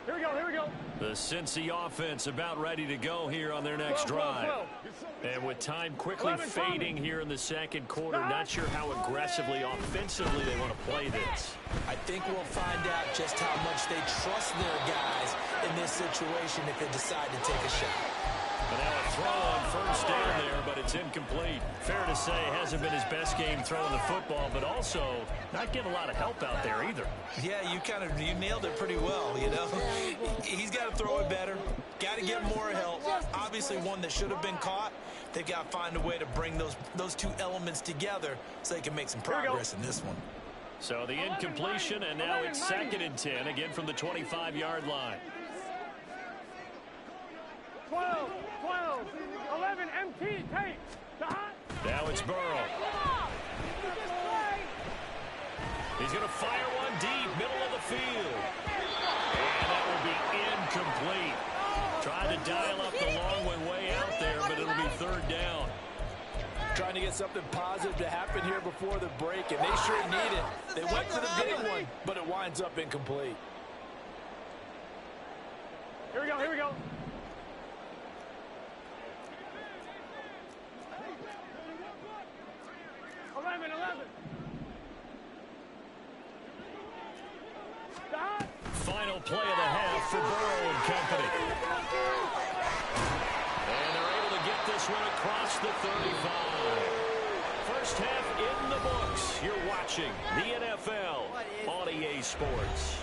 Here we go, here we go. The Cincy offense about ready to go here on their next drive. And with time quickly fading here in the second quarter, not sure how aggressively, offensively they want to play this. I think we'll find out just how much they trust their guys in this situation if they decide to take a shot. But now a throw on first down there, but it's incomplete. Fair to say, hasn't been his best game throwing the football, but also not getting a lot of help out there either. Yeah, you nailed it pretty well, you know. He's got to throw it better. Got to get more help. Obviously one that should have been caught. They've got to find a way to bring those two elements together so they can make some progress in this one. So the incompletion, and now it's 2nd and 10, again from the 25-yard line. 12, 11, MT, take. Now it's Burrow. He's going to fire one deep, middle of the field. And that will be incomplete. Tried to dial up the long one way out there, but it'll be 3rd down. Trying to get something positive to happen here before the break, and they sure need it. They went for the big one, but it winds up incomplete. Here we go, here we go. 11. Final play of the half for Burrow and company. And they're able to get this one across the 35. First half in the books. You're watching the NFL on EA Sports.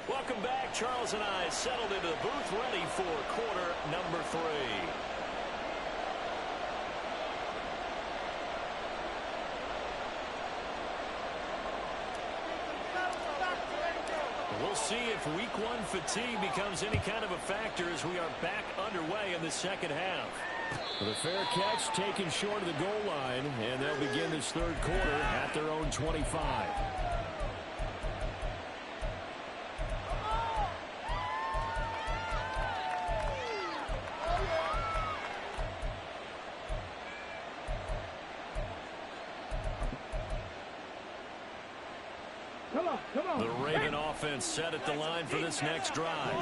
Welcome back. Charles and I settled into the booth, ready for quarter number 3. We'll see if week 1 fatigue becomes any kind of a factor as we are back underway in the second half. The fair catch taken short of the goal line, and they'll begin this 3rd quarter at their own 25. The Raven offense set at the line for this next drive.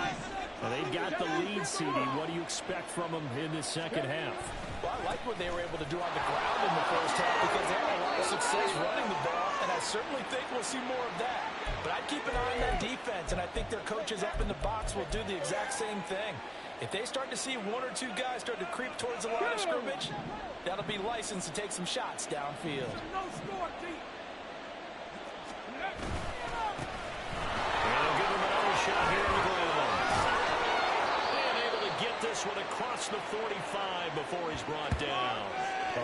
Well, they've got the lead, CD. What do you expect from them in this second half? Well, I like what they were able to do on the ground in the first half because they had a lot of success running the ball, and I certainly think we'll see more of that. But I'd keep an eye on that defense, and I think their coaches up in the box will do the exact same thing. If they start to see 1 or 2 guys start to creep towards the line of scrimmage, that'll be licensed to take some shots downfield. No score, Pete. Shot here in the ground. And able to get this one across the 45 before he's brought down.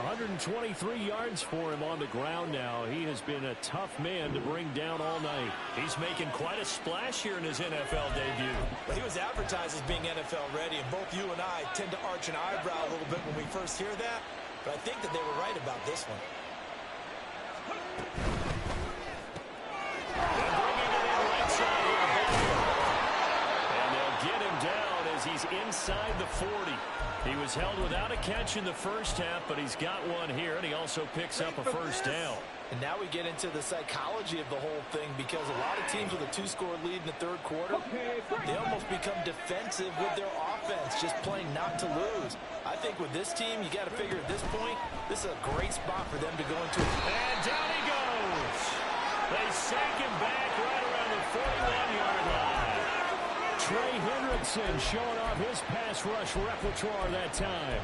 123 yards for him on the ground now. He has been a tough man to bring down all night. He's making quite a splash here in his NFL debut. Well, he was advertised as being NFL ready, and both you and I tend to arch an eyebrow a little bit when we first hear that, but I think that they were right about this one. He's inside the 40. He was held without a catch in the first half, but he's got one here, and he also picks up a first down. And now we get into the psychology of the whole thing because a lot of teams with a 2-score lead in the 3rd quarter, they almost become defensive with their offense, just playing not to lose. I think with this team, you got to figure at this point, this is a great spot for them to go into. And down he goes. They sank him back right around the 41-yard line. Trey Hendrickson showing off his pass rush repertoire that time.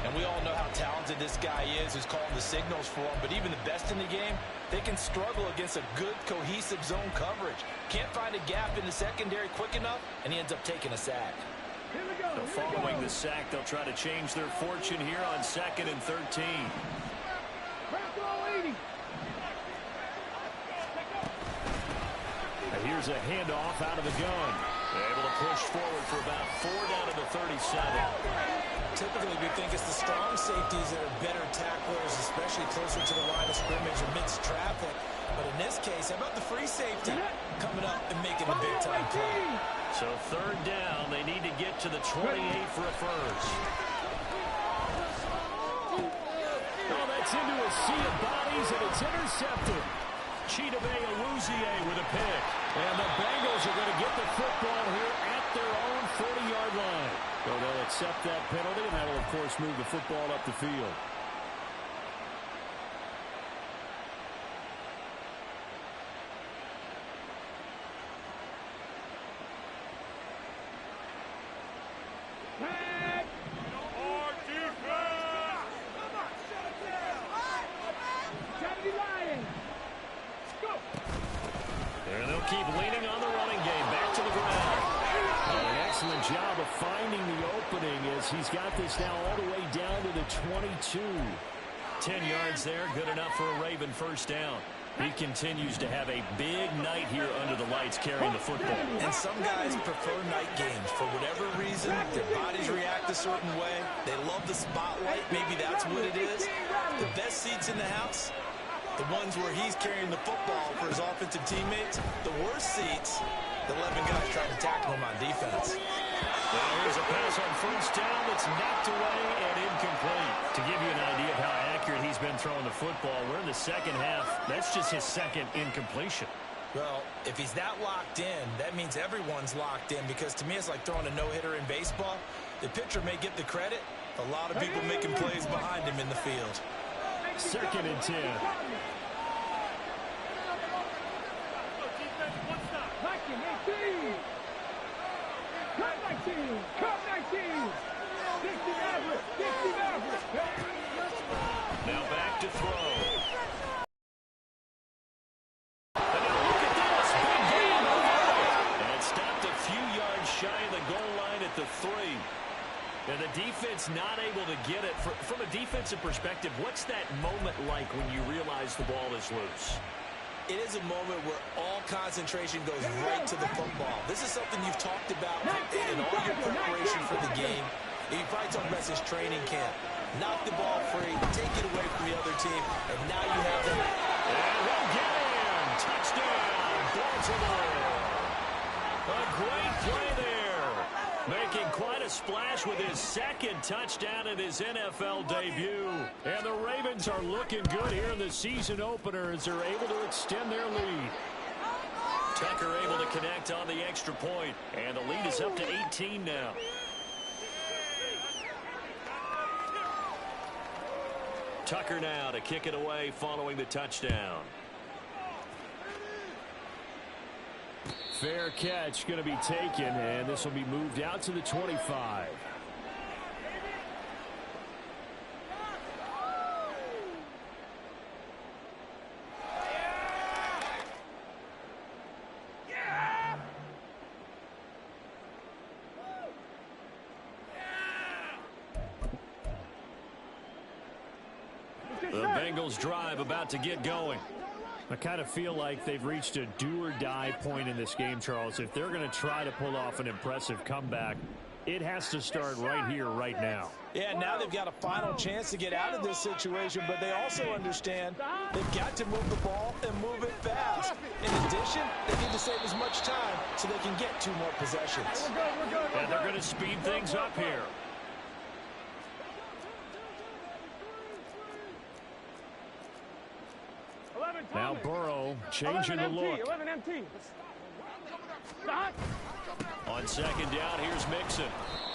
And we all know how talented this guy is who's calling the signals for him, but even the best in the game, they can struggle against a good, cohesive zone coverage. Can't find a gap in the secondary quick enough, and he ends up taking a sack. So following the sack, they'll try to change their fortune here on 2nd and 13. And here's a handoff out of the gun. Able to push forward for about 4 down to the 37. Typically, we think it's the strong safeties that are better tacklers, especially closer to the line of scrimmage amidst traffic. But in this case, how about the free safety coming up and making a big-time play? So third down, they need to get to the 28 for a first. Oh, that's into a sea of bodies, and it's intercepted. Chidobe Awuzie with a pick. And the Bengals are going to get the football here at their own 40-yard line. So they'll accept that penalty, and that'll, of course, move the football up the field. And they'll keep leaning on the running game. Back to the ground. An excellent job of finding the opening as he's got this now all the way down to the 22. 10 yards there, good enough for a Raven first down. He continues to have a big night here under the lights carrying the football. And some guys prefer night games. For whatever reason, their bodies react a certain way. They love the spotlight. Maybe that's what it is. The best seats in the house, the ones where he's carrying the football for his offensive teammates. The worst seats, the 11 guys trying to tackle him on defense. Now here's a pass on first down that's knocked away and incomplete. To give you an idea of how accurate he's been throwing the football, we're in the second half. That's just his second incompletion. Well, if he's that locked in, that means everyone's locked in, because to me it's like throwing a no-hitter in baseball. The pitcher may get the credit. A lot of people making plays behind him in the field. Second and 10. Now back to throw. And now look at this. Big game overall. And it stopped a few yards shy of the goal line at the 3. And the defense not able to get it. From a defensive perspective, what's that moment like when you realize the ball is loose? It is a moment where all concentration goes right to the football. This is something you've talked about in all your preparation for the game. You probably talked about this training camp. Knock the ball free, take it away from the other team, and now you have them. And we'll get in. Touchdown, Baltimore. A great play there. Making quite a splash with his second touchdown in his NFL debut. And the Ravens are looking good here in the season opener as they're able to extend their lead. Tucker able to connect on the extra point. And the lead is up to 18 now. Tucker now to kick it away following the touchdown. Fair catch going to be taken, and this will be moved out to the 25. The Bengals drive about to get going. I kind of feel like they've reached a do-or-die point in this game, Charles. If they're going to try to pull off an impressive comeback, it has to start right here, right now. Yeah, now they've got a final chance to get out of this situation, but they also understand they've got to move the ball and move it fast. In addition, they need to save as much time so they can get 2 more possessions. And they're going to speed things up here. Now Burrow changing the look. 11 empty. On second down, here's Mixon.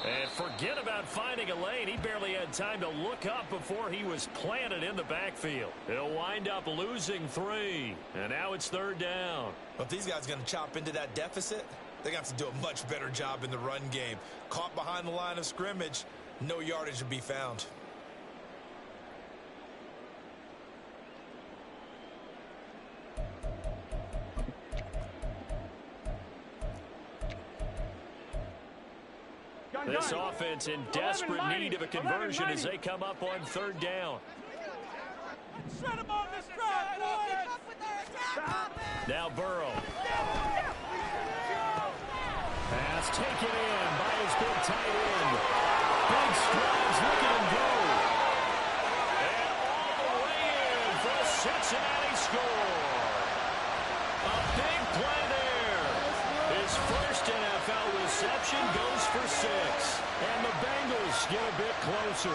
And forget about finding a lane. He barely had time to look up before he was planted in the backfield. He'll wind up losing 3. And now it's third down. But if these guys are going to chop into that deficit, they're going to have to do a much better job in the run game. Caught behind the line of scrimmage, no yardage to be found. This offense in desperate need of a conversion as they come up on third down. Now Burrow. Pass taken in by his big tight end. Big strides, look at him go. And all the way in for a Cincinnati score. His first NFL reception goes for 6. And the Bengals get a bit closer.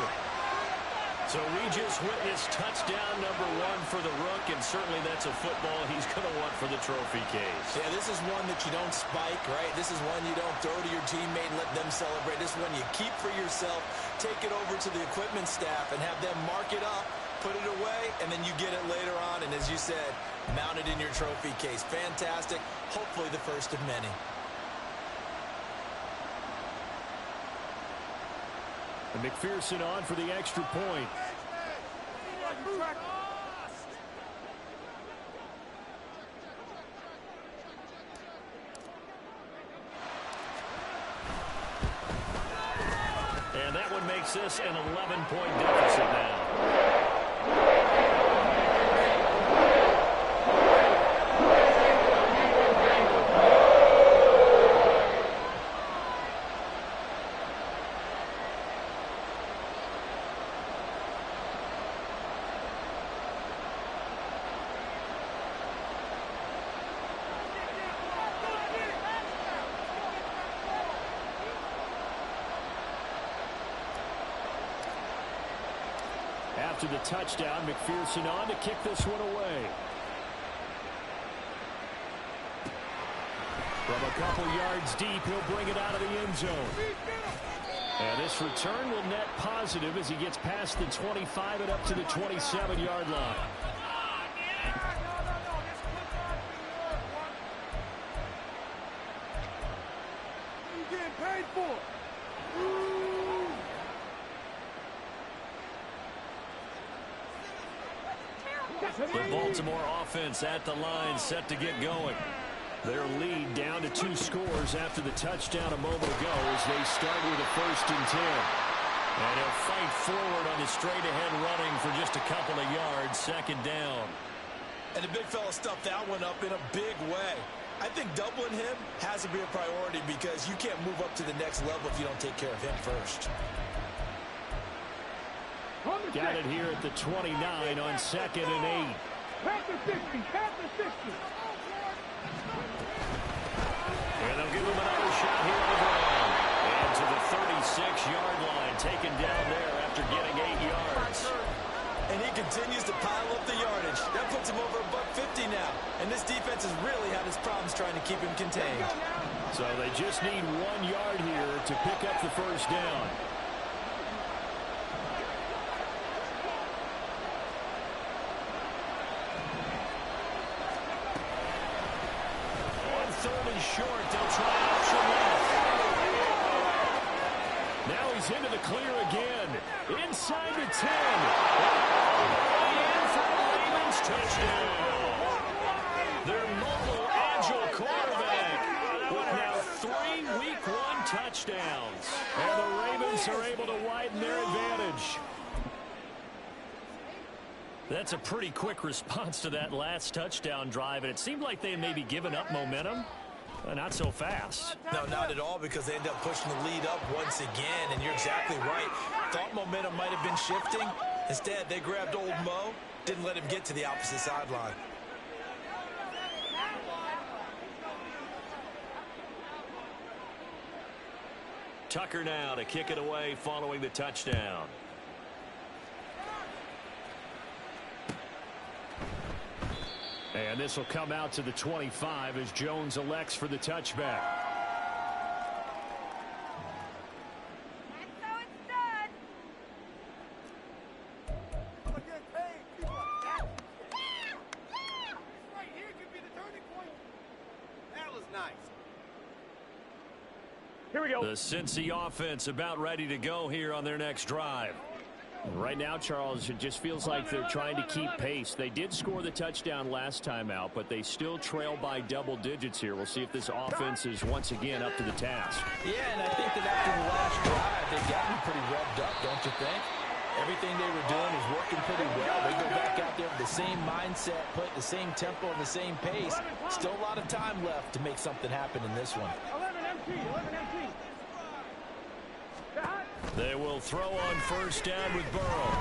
So we just witnessed touchdown number 1 for the Rook, and certainly that's a football he's going to want for the trophy case. Yeah, this is one that you don't spike, right? This is one you don't throw to your teammate and let them celebrate. This is one you keep for yourself, take it over to the equipment staff, and have them mark it up, put it away, and then you get it later on, and as you said, mount it in your trophy case. Fantastic. Hopefully the first of many. And McPherson on for the extra point. And that one makes this an 11-point deficit now. After the touchdown, McPherson on to kick this one away. From a couple yards deep, he'll bring it out of the end zone. And this return will net positive as he gets past the 25 and up to the 27-yard line. You getting paid for? The Baltimore offense at the line, set to get going. Their lead down to 2 scores after the touchdown a moment ago as they start with a 1st and 10. And he'll fight forward on his straight-ahead running for just a couple of yards, 2nd down. And the big fella stuffed that one up in a big way. I think doubling him has to be a priority because you can't move up to the next level if you don't take care of him first. Got it here at the 29 on 2nd and 8. Pass the 60, pass the 60. And they'll give him another shot here on the ground. And to the 36-yard line, taken down there after getting 8 yards. And he continues to pile up the yardage. That puts him over $150 now. And this defense has really had its problems trying to keep him contained. So they just need 1 yard here to pick up the 1st down. Short, they'll try option left. Now he's into the clear again. Inside the 10. And for the Ravens, touchdown. Their mobile, agile quarterback with now 3 Week 1 touchdowns. And the Ravens are able to widen their advantage. That's a pretty quick response to that last touchdown drive, and it seemed like they had maybe given up momentum. Not so fast. No, not at all, because they end up pushing the lead up once again, and you're exactly right. Thought momentum might have been shifting. Instead, they grabbed old Mo, didn't let him get to the opposite sideline. Tucker now to kick it away following the touchdown. And this will come out to the 25 as Jones elects for the touchback. Here we go. The Cincy offense about ready to go here on their next drive. Right now, Charles, it just feels like they're trying to keep pace. They did score the touchdown last time out, but they still trail by double digits here. We'll see if this offense is once again up to the task. Yeah, and I think that after the last drive, they've gotten pretty revved up, don't you think? Everything they were doing is working pretty well. They go back out there with the same mindset, put the same tempo and the same pace. Still a lot of time left to make something happen in this one. 11 MT, 11 MT. They will throw on 1st down with Burrow.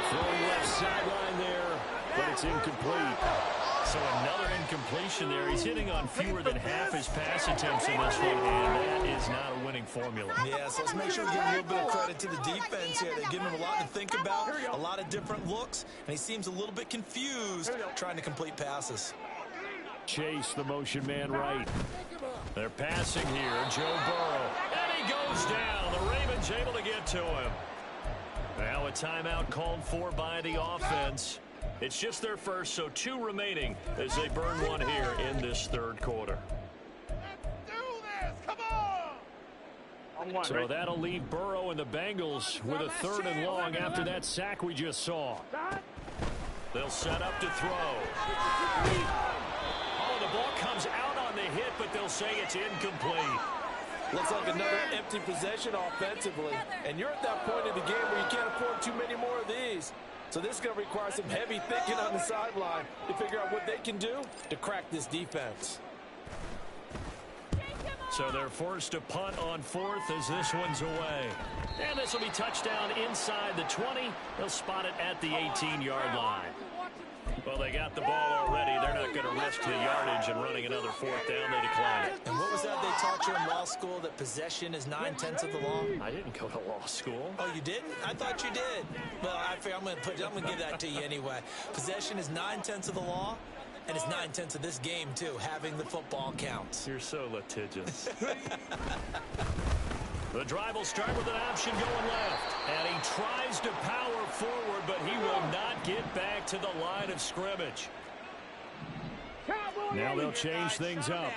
Throwing left sideline there, but it's incomplete. So another incompletion there. He's hitting on fewer than half his pass attempts in this one, and that is not a winning formula. Yeah, so let's make sure we give a little bit of credit to the defense here. They're giving him a lot to think about, a lot of different looks, and he seems a little bit confused trying to complete passes. Chase, the motion man right. They're passing here. Joe Burrow. And he goes down. The Ravens able to get to him. Now a timeout called for by the offense. It's just their first, so 2 remaining as they burn one here in this third quarter. Let's do this. Come on. So that'll leave Burrow and the Bengals with a 3rd and long after that sack we just saw. They'll set up to throw. Oh, the ball comes out on the hit, but they'll say it's incomplete. Looks like another empty possession offensively. And you're at that point in the game where you can't afford too many more of these. So this is going to require some heavy thinking on the sideline to figure out what they can do to crack this defense. So they're forced to punt on 4th as this one's away. And this will be touchdown inside the 20. They'll spot it at the 18-yard line. Well, they got the ball already. They're not going to risk the yardage and running another 4th down. They decline it. And what was that they taught you in law school, that possession is 9/10 of the law? I didn't go to law school. Oh, you didn't? I thought you did. Well, I figure I'm going to give that to you anyway. Possession is 9/10 of the law, and it's 9/10 of this game too. Having the football counts. You're so litigious. The drive will start with an option going left. And he tries to power forward, but he will not get back to the line of scrimmage. Now they'll change things up.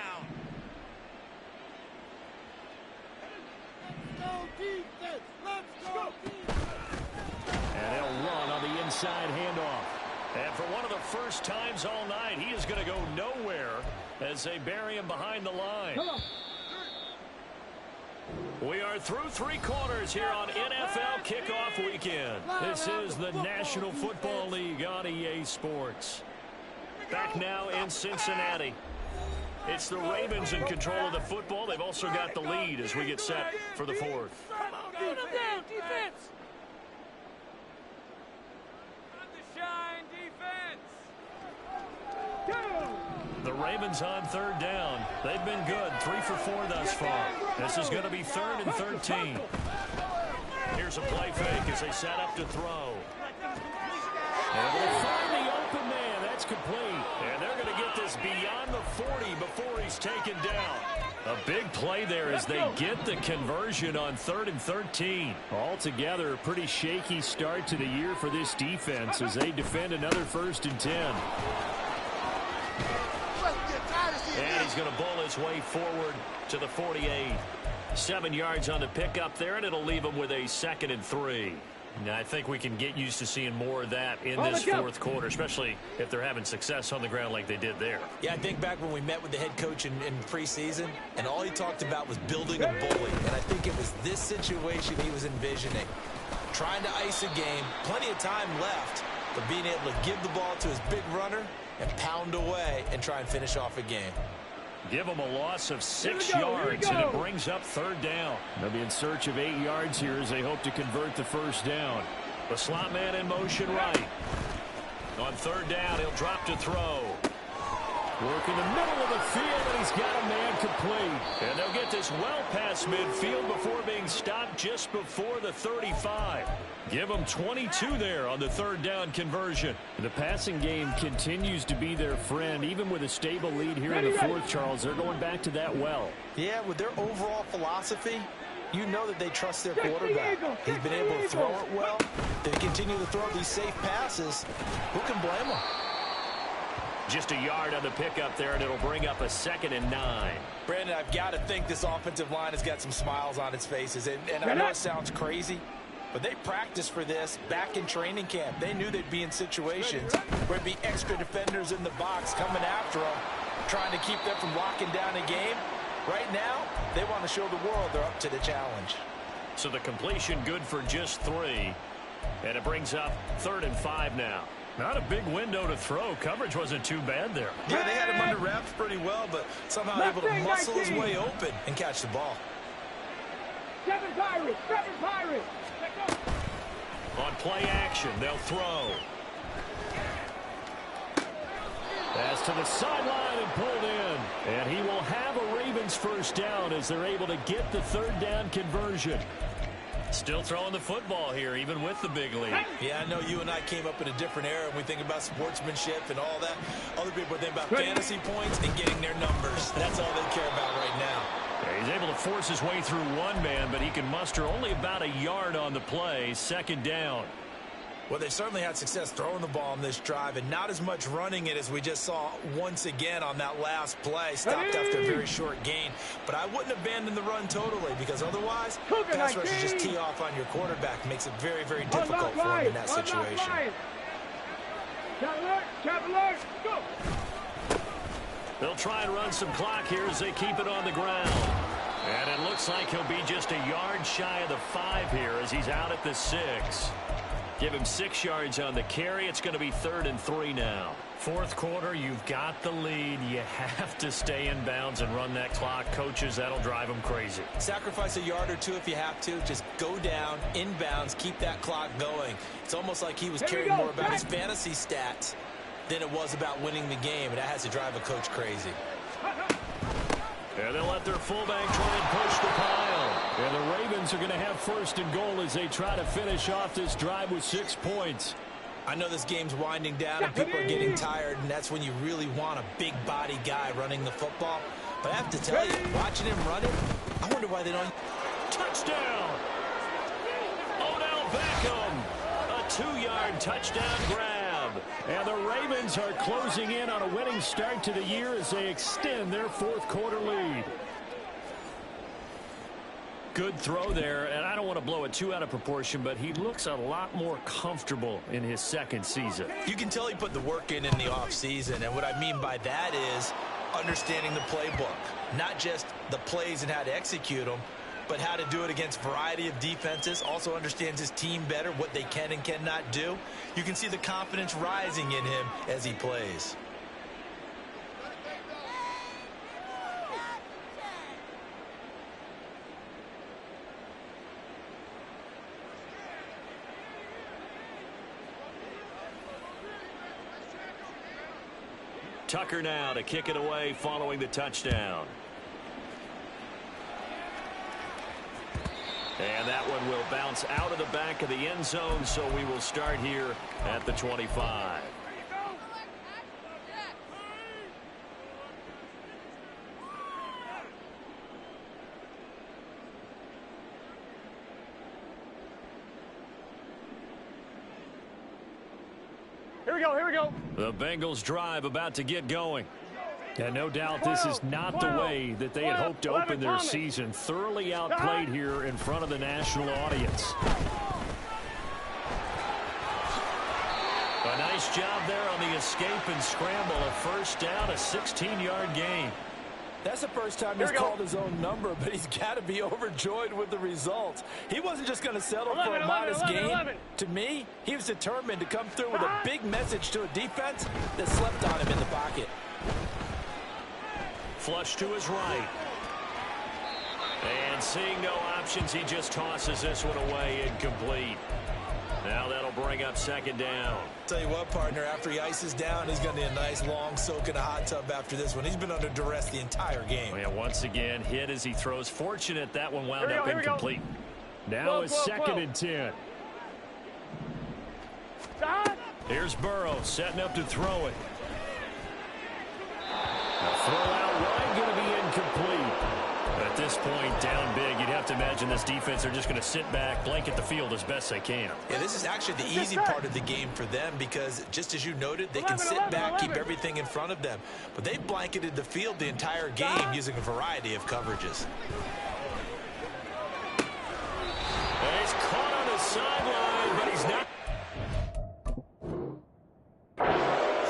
And they'll run on the inside handoff. And for one of the first times all night, he is going to go nowhere as they bury him behind the line. We are through 3 quarters here on NFL Kickoff Weekend. This is the National Football League on EA Sports. Back now in Cincinnati. It's the Ravens in control of the football. They've also got the lead as we get set for the 4th. Defense. The Ravens on 3rd down. They've been good. 3 for 4 thus far. This is going to be 3rd and 13. Here's a play fake as they set up to throw. And they'll find the open man. That's complete. And they're going to get this beyond the 40 before he's taken down. A big play there as they get the conversion on 3rd and 13. Altogether, a pretty shaky start to the year for this defense as they defend another 1st and 10. And he's going to bowl his way forward to the 48. 7 yards on the pickup there, and it'll leave him with a 2nd and 3. Now, I think we can get used to seeing more of that in this 4th quarter, especially if they're having success on the ground like they did there. Yeah, I think back when we met with the head coach in preseason, and all he talked about was building a bully. And I think it was this situation he was envisioning. Trying to ice a game, plenty of time left, but being able to give the ball to his big runner and pound away and try and finish off a game. Give them a loss of 6 yards, and it brings up 3rd down. They'll be in search of 8 yards here as they hope to convert the 1st down. The slot man in motion right. On 3rd down, he'll drop to throw. Work in the middle of the field, and he's got a man complete. And they'll get this well past midfield before being stopped just before the 35. Give them 22 there on the 3rd down conversion. The passing game continues to be their friend. Even with a stable lead here in the 4th, Charles, they're going back to that well. Yeah, with their overall philosophy, you know that they trust their quarterback. He's been able to throw it well. They continue to throw these safe passes. Who can blame them? Just a yard on the pickup there, and it'll bring up a 2nd and 9. Brandon, I've got to think this offensive line has got some smiles on its faces. And I know it sounds crazy, but they practiced for this back in training camp. They knew they'd be in situations where there'd be extra defenders in the box coming after them, trying to keep them from locking down a game. Right now, they want to show the world they're up to the challenge. So the completion good for just 3. And it brings up 3rd and 5 now. Not a big window to throw. Coverage wasn't too bad there. Yeah, they had him under wraps pretty well, but somehow able to muscle his way open and catch the ball. 7 Pirates! 7 Pirates! On play action, they'll throw. Pass pass to the sideline and pulled in. And he will have a Ravens first down as they're able to get the third down conversion. Still throwing the football here, even with the big lead. Yeah, I know you and I came up in a different era, and we think about sportsmanship and all that. Other people think about fantasy points and getting their numbers. That's all they care about right now. Yeah, he's able to force his way through one man, but he can muster only about a yard on the play. Second down. Well, they certainly had success throwing the ball on this drive, and not as much running it as we just saw once again on that last play. Stopped after a very short gain. But I wouldn't abandon the run totally, because otherwise, pass rush just tee off on your quarterback. Makes it very, very difficult for him in that situation. Trap alert, go! They'll try and run some clock here as they keep it on the ground. And it looks like he'll be just a yard shy of the 5 here as he's out at the 6. Give him 6 yards on the carry. It's going to be 3rd and 3 now. Fourth quarter, you've got the lead. You have to stay in bounds and run that clock. Coaches, that'll drive them crazy. Sacrifice a yard or two if you have to. Just go down, in bounds, keep that clock going. It's almost like he was caring more about his fantasy stats than it was about winning the game, and that has to drive a coach crazy. And they'll let their fullback try and push the pile. And the Ravens are going to have 1st and goal as they try to finish off this drive with 6 points. I know this game's winding down and people are getting tired, and that's when you really want a big body guy running the football. But I have to tell you, watching him run it, I wonder why they don't. Touchdown! Odell Beckham! A 2-yard touchdown grab. And the Ravens are closing in on a winning start to the year as they extend their 4th quarter lead. Good throw there, and I don't want to blow it too out of proportion, but he looks a lot more comfortable in his 2nd season. You can tell he put the work in the offseason, and what I mean by that is understanding the playbook. Not just the plays and how to execute them, but how to do it against a variety of defenses. Also understands his team better, what they can and cannot do. You can see the confidence rising in him as he plays. Tucker now to kick it away following the touchdown. And that one will bounce out of the back of the end zone, so we will start here at the 25. Here we go, here we go. The Bengals drive about to get going. And no doubt this is not the way that they had hoped to open their season. Thoroughly outplayed here in front of the national audience. A nice job there on the escape and scramble. A first down, a 16-yard gain. That's the first time he's called his own number, but he's got to be overjoyed with the results. He wasn't just going to settle for a modest gain. To me, he was determined to come through with a big message to a defense that slept on him in the pocket. Flush to his right. And seeing no options, he just tosses this one away, incomplete. Now that'll bring up 2nd down. Tell you what, partner, after he ices down, he's going to need a nice long soak in a hot tub after this one. He's been under duress the entire game. Yeah, once again, hit as he throws. Fortunate that one wound up incomplete. Now it's 2nd and 10. Here's Burrow setting up to throw it. The throw out wide going to be incomplete. At this point, down big, you'd have to imagine this defense are just going to sit back, blanket the field as best they can. Yeah, this is actually the easy part of the game for them because, just as you noted, they can sit back, keep everything in front of them. But they've blanketed the field the entire game using a variety of coverages. And he's caught on the sideline, but he's not.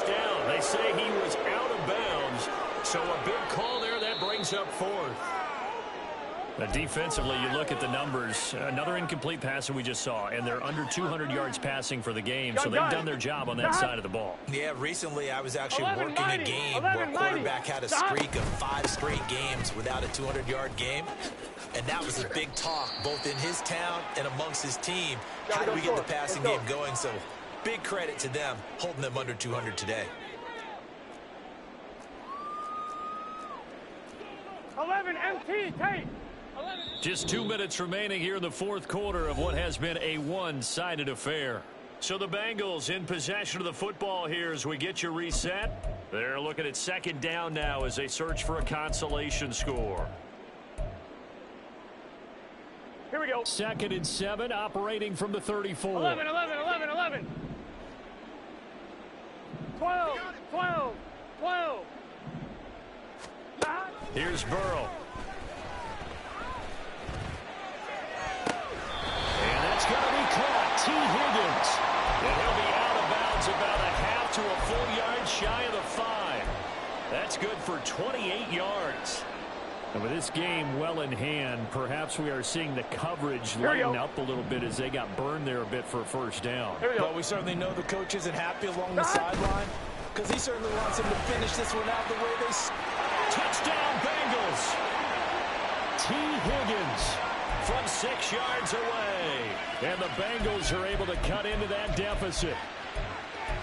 Down. They say he was out of bounds. So a big call there that brings up 4th. Defensively, you look at the numbers. Another incomplete pass that we just saw, and they're under 200 yards passing for the game, so they've done their job on that side of the ball. Yeah, recently I was actually working a game where a quarterback had a streak of 5 straight games without a 200-yard game, and that was a big talk both in his town and amongst his team. How do we get the passing game going? So big credit to them holding them under 200 today. MT, tape. 11. Just 2 minutes remaining here in the fourth quarter of what has been a one-sided affair. So the Bengals in possession of the football here as we get you reset. They're looking at second down now as they search for a consolation score. Here we go. 2nd and 7, operating from the 34. 11, 11, 11, 11. 12, 12, 12. Here's Burrow. And that's going to be caught. T. Higgins. And he'll be out of bounds about a half to a full yard shy of the 5. That's good for 28 yards. And with this game well in hand, perhaps we are seeing the coverage lighten up a little bit as they got burned there a bit for a first down. Well, we certainly know the coach isn't happy along the sideline because he certainly wants him to finish this one out the way they... Touchdown, Bengals! T. Higgins from 6 yards away. And the Bengals are able to cut into that deficit.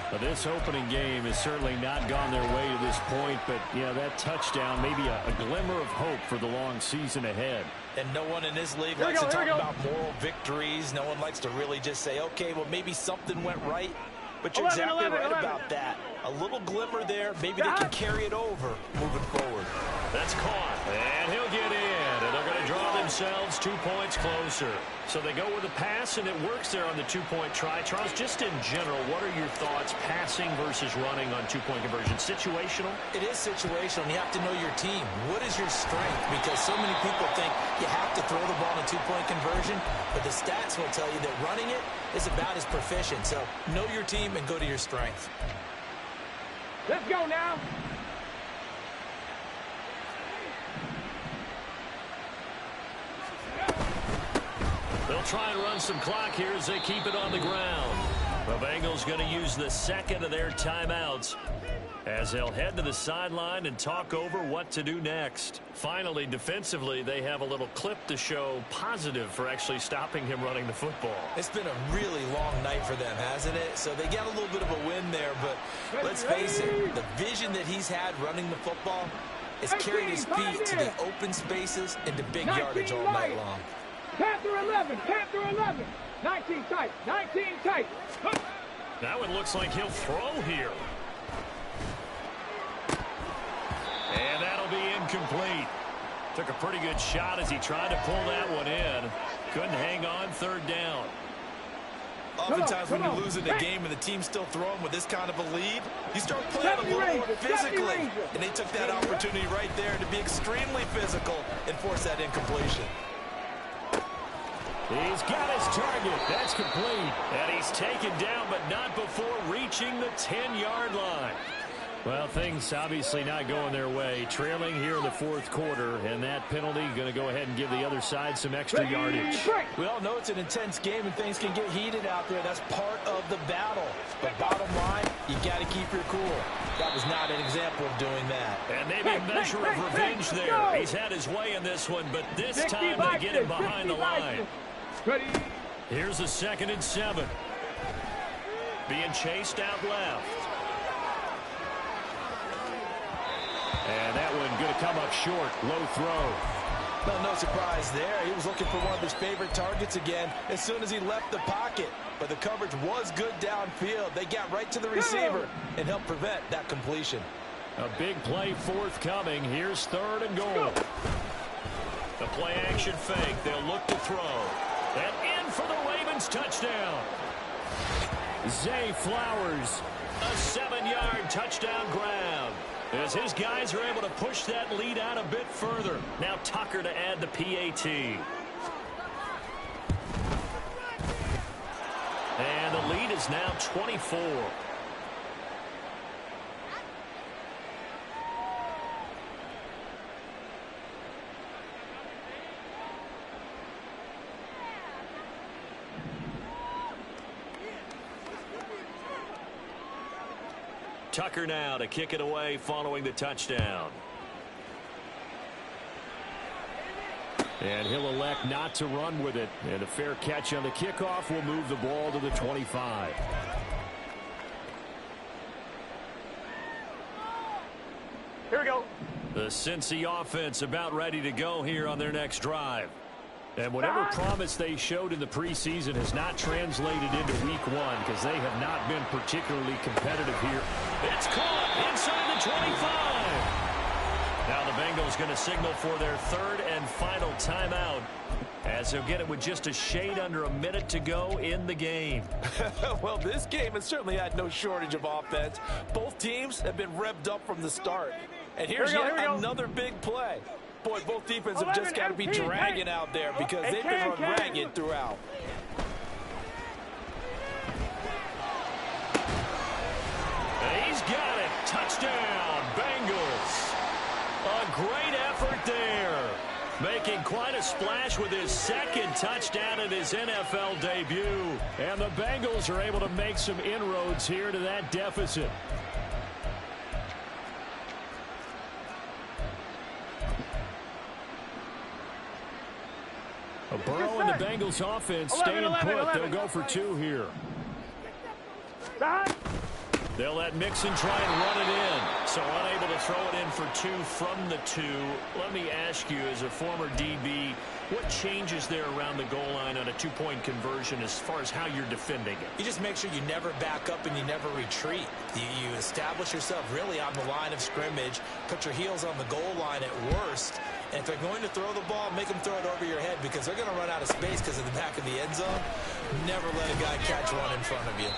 But this opening game has certainly not gone their way to this point, but, yeah, that touchdown, maybe a glimmer of hope for the long season ahead. And no one in this league likes to talk about moral victories. No one likes to really just say, okay, well, maybe something went right. But you're exactly right about that. A little glimmer there. Maybe they can carry it over moving forward. That's caught. And he'll get in. And they're going to draw themselves 2 points closer. So they go with a pass, and it works there on the two-point try. Charles, just in general, what are your thoughts passing versus running on two-point conversion? Situational? It is situational. You have to know your team. What is your strength? Because so many people think you have to throw the ball in a two-point conversion, but the stats will tell you that running it is about as proficient. So know your team and go to your strength. Let's go now. They'll try and run some clock here as they keep it on the ground. The Bengals going to use the second of their timeouts as they'll head to the sideline and talk over what to do next. Finally, defensively, they have a little clip to show positive for actually stopping him running the football. It's been a really long night for them, hasn't it? So they got a little bit of a win there, but let's face it, the vision that he's had running the football has carried his feet to the open spaces and to big yardage all night long. Panther 11, Panther 11. 19 tight, 19 tight. That one looks like he'll throw here. And that'll be incomplete. Took a pretty good shot as he tried to pull that one in. Couldn't hang on, third down. Oftentimes when you're losing a game and the team's still throwing with this kind of a lead, you start playing a little more physically. And they took that opportunity right there to be extremely physical and force that incompletion. He's got his target. That's complete. And he's taken down, but not before reaching the 10-yard line. Well, things obviously not going their way. Trailing here in the fourth quarter, and that penalty going to go ahead and give the other side some extra yardage. We all know it's an intense game and things can get heated out there. That's part of the battle. But bottom line, you got to keep your cool. That was not an example of doing that. And maybe a measure of revenge there. He's had his way in this one, but this time they get him behind the line. Here's a 2nd and 7. Being chased out left. And that one going to come up short. Low throw. Well, no surprise there. He was looking for one of his favorite targets again as soon as he left the pocket. But the coverage was good downfield. They got right to the receiver and helped prevent that completion. A big play forthcoming. Here's 3rd and goal. The play action fake. They'll look to throw. And in for the Ravens touchdown. Zay Flowers. A 7-yard touchdown grab. As his guys are able to push that lead out a bit further. Now Tucker to add the PAT. And the lead is now 24. Tucker now to kick it away following the touchdown. And he'll elect not to run with it. And a fair catch on the kickoff will move the ball to the 25. Here we go. The Cincy offense about ready to go here on their next drive. And whatever promise they showed in the preseason has not translated into week one because they have not been particularly competitive here. It's caught inside the 25. Now the Bengals going to signal for their third and final timeout as they'll get it with just a shade under a minute to go in the game. Well, this game has certainly had no shortage of offense. Both teams have been revved up from the start. And here's yet another big play. Boy, both defenses have just got to be dragging out there because they've been run ragged throughout. He's got it. Touchdown, Bengals. A great effort there. Making quite a splash with his second touchdown in his NFL debut. And the Bengals are able to make some inroads here to that deficit. Burrow and the Bengals offense staying put. They'll go for two here. They'll let Mixon try and run it in. So unable to throw it in for two from the two. Let me ask you, as a former DB, what changes there around the goal line on a two-point conversion as far as how you're defending it? You just make sure you never back up and you never retreat. You establish yourself really on the line of scrimmage, put your heels on the goal line at worst, and if they're going to throw the ball, make them throw it over your head because they're going to run out of space because of the back of the end zone. Never let a guy catch one in front of you.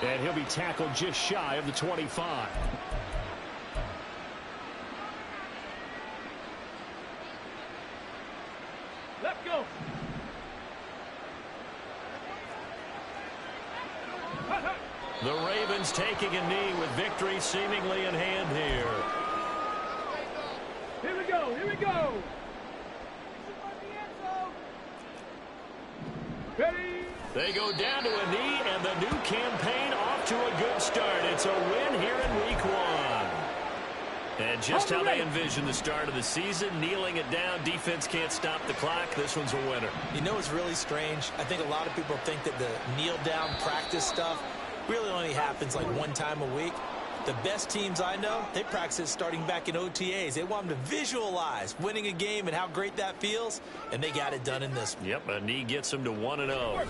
And he'll be tackled just shy of the 25. Let's go. The Ravens taking a knee with victory seemingly in hand here. Here we go. Here we go. Ready? They go down to a knee, and the new campaign off to a good start. It's a win here in week one. And just how they envision the start of the season, kneeling it down, defense can't stop the clock. This one's a winner. You know, it's really strange. I think a lot of people think that the kneel-down practice stuff really only happens like one time a week. The best teams I know, they practice it starting back in OTAs. They want them to visualize winning a game and how great that feels, and they got it done in this one. Yep, a knee gets them to 1-0. Well,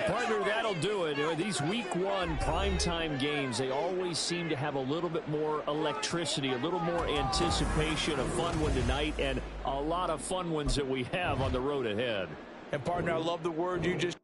partner, that'll do it. These week one primetime games, they always seem to have a little bit more electricity, a little more anticipation. A fun one tonight, and a lot of fun ones that we have on the road ahead. And, partner, I love the word you just